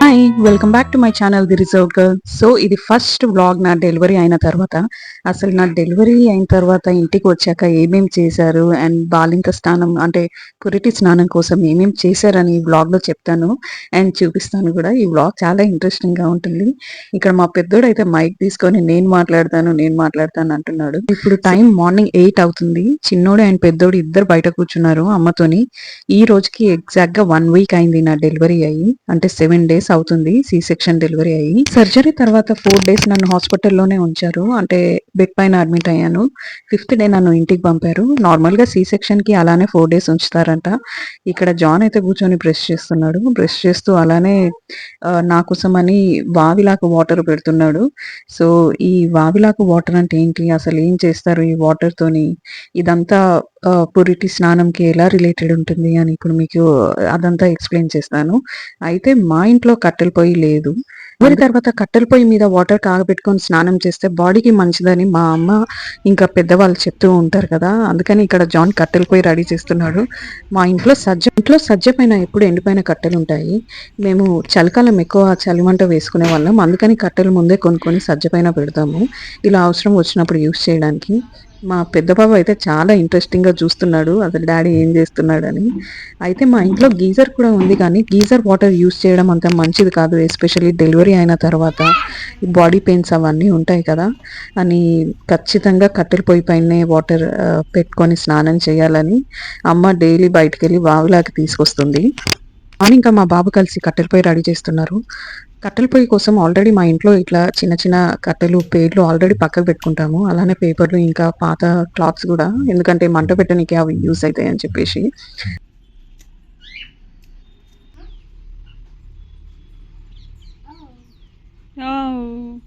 Hi! Welcome back to my channel 'the reserved girl'. So, ఇది first vlog నా delivery అయిన తర్వాత. అసలు నా డెలివరీ అయిన తర్వాత ఇంటికొచ్చాక ఏమేం చేశారు అండ్ బాలింత స్నానం అంటే పురిటి స్నానం కోసం ఏమేం చేశారని ఈ వ్లాగ్‌లో చెప్తాను. అండ్ చూపిస్తాను గూడా. ఈ వ్లాగ్ చాలా ఇంట్రెస్టింగ్‌గా ఉంటుంది. ఇక్కడ మా పెద్దోడైతే మైక్ తీసుకొని నేను మాట్లాడతాను అంటున్నాడు. ఇప్పుడు టైం మార్నింగ్ 8 అవుతుంది. చిన్నోడు అండ్ పెద్దోడు ఇద్దరు బయట కూర్చున్నారు అమ్మతోని. ఈ రోజుకి ఎగ్జాక్ట్‌గా 1 వీక్ అయింది నా డెలివరీ అయ్యి. అంటే 7 డేస్ అవుతుంది సి సెక్షన్ డెలివరీ అయ్యి. సర్జరీ తర్వాత 4 డేస్ నన్ను హాస్పిటల్‌లోనే ఉంచారు. అంటే బెడ్ పైన అడ్మిట్ అయ్యాను. ఫిఫ్త్ డే నన్ను ఇంటికి పంపారు. నార్మల్‌గా సి సెక్షన్‌కి అలానే 4 డేస్ ఉంచుతారంట. ఇక్కడ జాన్ అయితే కూర్చొని బ్రష్ చేస్తున్నాడు. బ్రష్ చేస్తూ అలానే నా కోసమని వావిలాకు వాటర్ పెడుతున్నాడు. సో, ఈ వావిలాకు వాటర్ అంటే ఏంటి? అసలు ఏం చేస్తారు ఈ వాటర్‌తోని? ఇదంతా పురిటి స్నానంకి ఎలా రిలేటెడ్ ఉంటుంది అని ఇప్పుడు మీకు అదంతా ఎక్స్‌ప్లెయిన్ చేస్తాను. అయితే మా ఇంట్లో కట్టెల పొయ్యి లేదు. డెలివరీ తర్వాత కట్టెల పొయ్యి మీద వాటర్ కాగబెట్టుకొని స్నానం చేస్తే బాడీకి మంచిదని మా అమ్మ ఇంకా పెద్దవాళ్ళు చెప్తూ ఉంటారు కదా! అందుకని ఇక్కడ జాన్ కట్టెల పొయ్యి రెడీ చేస్తున్నాడు. మా ఇంట్లో సజ్జ పైన ఎప్పుడు ఎండిపోయిన కట్టెలుంటాయి. మేము చలికాలం ఎక్కువ చలిమంట వేసుకునేవాళ్ళం. అందుకని కట్టెలు ముందే కొనుక్కొని సజ్జ పైన పెడతాము. ఇలా అవసరం వచ్చినప్పుడు యూజ్ చేయడానికి. మా పెద్ద బాబు అయితే చాలా ఇంట్రెస్టింగ్‌గా చూస్తున్నాడు. అసలు డ్యాడీ ఏం చేస్తున్నాడని. అయితే మా ఇంట్లో గీజర్ కూడా ఉంది కానీ, గీజర్ వాటర్ యూజ్ చేయడం అంత మంచిది కాదు. ఎస్పెషల్లీ డెలివరీ అయిన తర్వాత బాడీ పెయిన్స్ అవన్నీ ఉంటాయి కదా! అని ఖచ్చితంగా కట్టెల పొయ్యి పైనే వాటర్ పెట్టుకొని స్నానం చేయాలని అమ్మ డైలీ బయటికెళ్ళి వాగులాకి తీసుకొస్తుంది. ఇంకా మా బాబు కలిసి కట్టెల పొయ్యి రెడీ చేస్తున్నారు. కట్టెల పొయ్యి కోసం ఆల్రెడీ మా ఇంట్లో ఇట్లా చిన్న చిన్న కట్టెలు, పేర్లు ఆల్రెడీ పక్కకు పెట్టుకుంటాము. అలానే పేపర్లు ఇంకా పాత క్లాత్స్ గూడా. ఎందుకంటే మంట పెట్టనీకి అవి యూజ్ అయితాయని చెప్పేసి. Oh.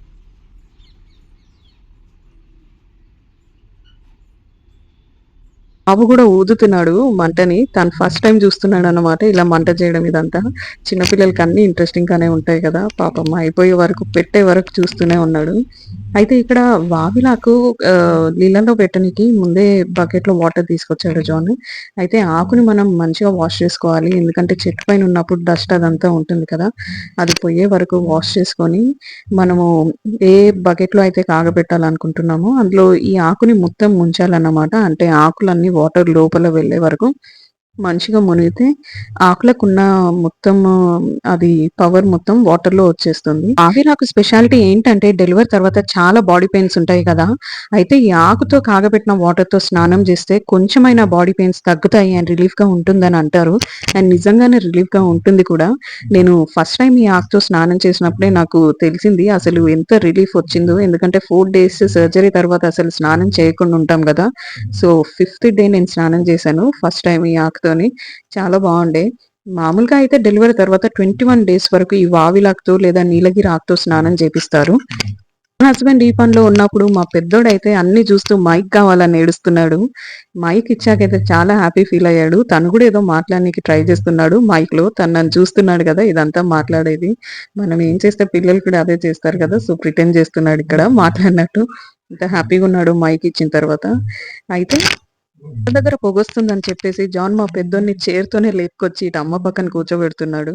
బాబు గూడా ఊదుతున్నాడు మంటని. తను ఫస్ట్ టైమ్ చూస్తున్నాడనమాట ఇలా మంట చేయడం ఇదంతా. చిన్న పిల్లలకి అన్నీ ఇంట్రెస్టింగ్ గానే ఉంటాయి కదా! పాపం అయిపోయే వరకు పెట్టే వరకు చూస్తూనే ఉన్నాడు. అయితే ఇక్కడ వావిలాకు నీళ్ళలో పెట్టనీకి ముందే బకెట్‌లో వాటర్ తీసుకొచ్చాడు జాన్. అయితే ఆకుని మనం మంచిగా వాష్ చేసుకోవాలి. ఎందుకంటే చెట్టు పైన ఉన్నప్పుడు డస్ట్ అదంతా ఉంటుంది కదా! అది పోయే వరకు వాష్ చేసుకొని మనము ఏ బకెట్‌లో అయితే కాగబెట్టాలనుకుంటున్నామో అందులో ఈ ఆకుని మొత్తం ముంచాలన్నమాట. అంటే ఆకులన్నీ వాటర్ లోపల వెళ్ళే వరకు మంచిగా మునిగితే ఆకులకున్న మొత్తము అది పవర్ మొత్తం వాటర్‌లో వచ్చేస్తుంది. ఆవిరాకు స్పెషాలిటీ ఏంటంటే డెలివరీ తర్వాత చాలా బాడీ పెయిన్స్ ఉంటాయి కదా! అయితే ఈ ఆకుతో కాగబెట్టిన వాటర్‌తో స్నానం చేస్తే కొంచెమైనా బాడీ పెయిన్స్ తగ్గుతాయి అండ్ రిలీఫ్‌గా ఉంటుందని అంటారు. అండ్ నిజంగానే రిలీఫ్‌గా ఉంటుంది కూడా. నేను ఫస్ట్ టైమ్ ఈ ఆకుతో స్నానం చేసినప్పుడే నాకు తెలిసింది అసలు ఎంత రిలీఫ్ వచ్చిందో. ఎందుకంటే 4 డేస్ సర్జరీ తర్వాత అసలు స్నానం చేయకుండా ఉంటాం గదా! సో, ఫిఫ్త్ డే నేను స్నానం చేశాను. ఫస్ట్ టైమ్ ఈ ఆకుతోని. చాలా బావుండే. మామూలుగా అయితే డెలివరీ తర్వాత 21 డేస్ వరకు ఈ వావిలాకుతో లేదా నీలగిరి ఆకుతో స్నానం చేపిస్తారు. మా హస్బెండ్ ఈ పనిలో ఉన్నప్పుడు మా పెద్దోడైతే అన్నీ చూస్తూ మైక్ కావాలని ఏడుస్తున్నాడు. మైక్ ఇచ్చాకైతే చాలా హ్యాపీ ఫీల్ అయ్యాడు. తను కూడా ఏదో మాట్లాడనీకి ట్రై చేస్తున్నాడు మైక్‌లో. తను నన్ను చూస్తున్నాడు కదా! ఇదంతా మాట్లాడేది. మనం ఏం చేస్తే పిల్లలు కూడా అదే చేస్తారు కదా! సో, ప్రిటెండ్ చేస్తున్నాడు ఇక్కడ మాట్లాడినట్టు. ఎంత హ్యాపీగున్నాడో మైక్ ఇచ్చిన తర్వాత. అయితే దగ్గర పొగొస్తుందని చెప్పేసి జాన్ మా పెద్దోడిని చైర్‌తోనే లేపుకొచ్చి ఇటు అమ్మ పక్కన కూర్చోబెడుతున్నాడు.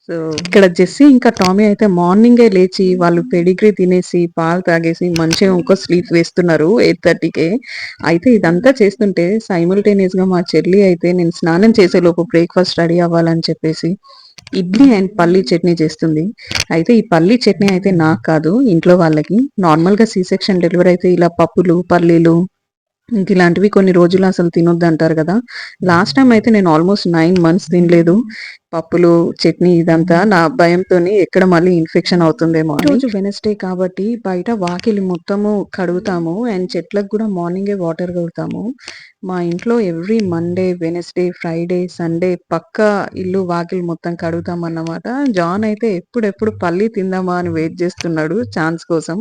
సో, ఇక్కడ జెస్సీ ఇంకా టామీ అయితే మార్నింగే లేచి వాళ్ళు పెడిగ్రీ తినేసి, పాలు తాగేసి మంచిగా ఇంకో స్లీప్ వేస్తున్నారు 8:30కే. అయితే ఇదంతా చేస్తుంటే సైమల్టేనియస్‌గా మా చెల్లి అయితే నేను స్నానం చేసేలోపు బ్రేక్‌ఫాస్ట్ రెడీ అవ్వాలని చెప్పేసి ఇడ్లీ అండ్ పల్లీ చట్నీ చేస్తుంది. అయితే ఈ పల్లీ చట్నీ అయితే నాకు కాదు ఇంట్లో వాళ్ళకి. నార్మల్‌గా సి సెక్షన్ డెలివరీ అయితే ఇలా పప్పులు, పల్లీలు ఇంకిలాంటివి కొన్ని రోజులు అసలు తినొద్దంటారు గదా! లాస్ట్ టైమ్ అయితే నేను ఆల్‌మోస్ట్ 9 మంత్స్ తినలేదు. పప్పులు, చట్నీ ఇదంతా నా భయంతోని ఎక్కడ మళ్ళీ ఇన్ఫెక్షన్ అవుతుందేమో అని. రోజు వెడ్నెస్‌డే కాబట్టి బయట వాకిలి మొత్తము కడుగుతాము. అండ్ చెట్లకు గూడా మార్నింగే వాటర్ కొడతాము. మా ఇంట్లో every Monday, Wednesday, Friday, Sunday పక్కా ఇల్లు వాకిలి మొత్తం కడుగుతామన్నమాట. జాన్ అయితే ఎప్పుడెప్పుడు పల్లి తిందామా అని వెయిట్ జేస్తున్నాడు ఛాన్స్ కోసం.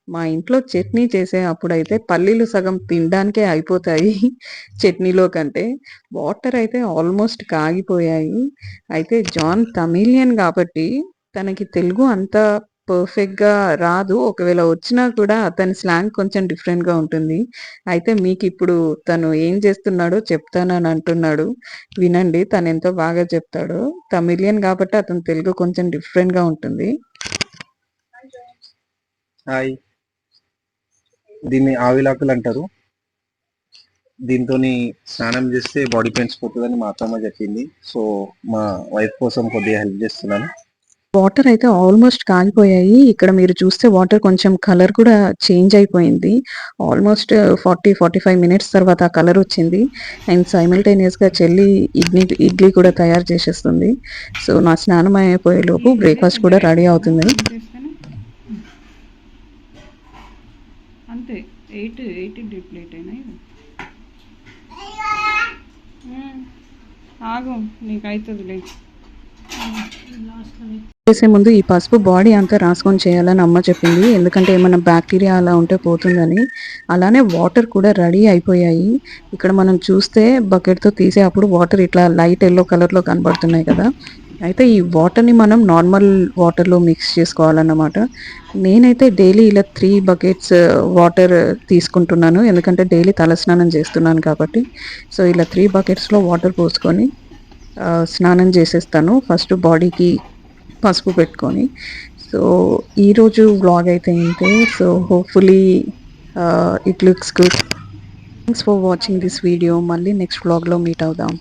మా ఇంట్లో చట్నీ చేసే అప్పుడైతే పల్లీలు సగం తినడానికే అయిపోతాయి చట్నీలో కంటే. వాటర్ అయితే ఆల్మోస్ట్ కాగిపోయాయి. అయితే జాన్ తమిళియన్ కాబట్టి తనకి తెలుగు అంత పర్ఫెక్ట్‌గా రాదు. ఒకవేళ వచ్చినా కూడా అతని స్లాంగ్ కొంచెం డిఫరెంట్‌గా ఉంటుంది. అయితే మీకిప్పుడు తను ఏం చేస్తున్నాడో చెప్తానని అంటున్నాడు. వినండి తనెంతో బాగా చెప్తాడో. తమిళియన్ కాబట్టి అతని తెలుగు కొంచెం డిఫరెంట్‌గా ఉంటుంది. హాయ్! దీన్ని ఆవిలాకులు అంటారు. దీంతోని స్నానం చేస్తే బాడీ పెయిన్స్ పోతదని మా అత్తమ్మ చెప్పింది. సో, మా వైఫ్ కోసం కొద్దిగా హెల్ప్ చేస్తున్నాను. వాటర్ అయితే ఆల్మోస్ట్ కాగిపోయాయి. ఇక్కడ మీరు చూస్తే వాటర్ కొంచెం కలర్ కూడా చేంజ్ అయిపోయింది. ఆల్మోస్ట్ 40, 45 మినిట్స్ తర్వాత ఆ కలర్ వచ్చింది. అండ్ సైమల్టేనియస్‌గా చెల్లి ఇడ్లీ కూడా తయారు చేసేస్తుంది. సో, నా స్నానం అయిపోయేలోపు ఈ బ్రేక్‌ఫాస్ట్ కూడా రెడీ అవుతుంది. చేస్తేనే అంతే 8 ఇడ్లీ ప్లేట్ అయినా ఇది. ఆగు నీకు అవుతుందిలే. చేసే ముందు ఈ పసుపు బాడీ అంతా రాసుకొని చేయాలని అమ్మ చెప్పింది. ఎందుకంటే ఏమన్నా బ్యాక్టీరియా అలా ఉంటే పోతుందని. అలానే వాటర్ కూడా రెడీ అయిపోయాయి. ఇక్కడ మనం చూస్తే బకెట్‌తో తీసే అప్పుడు వాటర్ ఇట్లా లైట్ యెల్లో కలర్‌లో కనబడుతున్నాయి కదా! అయితే ఈ వాటర్‌ని మనం నార్మల్ వాటర్‌లో మిక్స్ చేసుకోవాలన్నమాట. నేనైతే డైలీ ఇలా 3 బకెట్స్ వాటర్ తీసుకుంటున్నాను. ఎందుకంటే డైలీ తలస్నానం చేస్తున్నాను కాబట్టి. సో, ఇలా 3 బకెట్స్‌లో వాటర్ పోసుకొని స్నానం చేసేస్తాను. ఫస్ట్ బాడీకి పసుపు పెట్టుకొని. సో, ఈరోజు వ్లాగ్ అయితే ఇంతే. So, hopefully it looks good. Thanks for watching this video. మళ్ళీ నెక్స్ట్ వ్లాగ్‌లో మీట్ అవుదాం.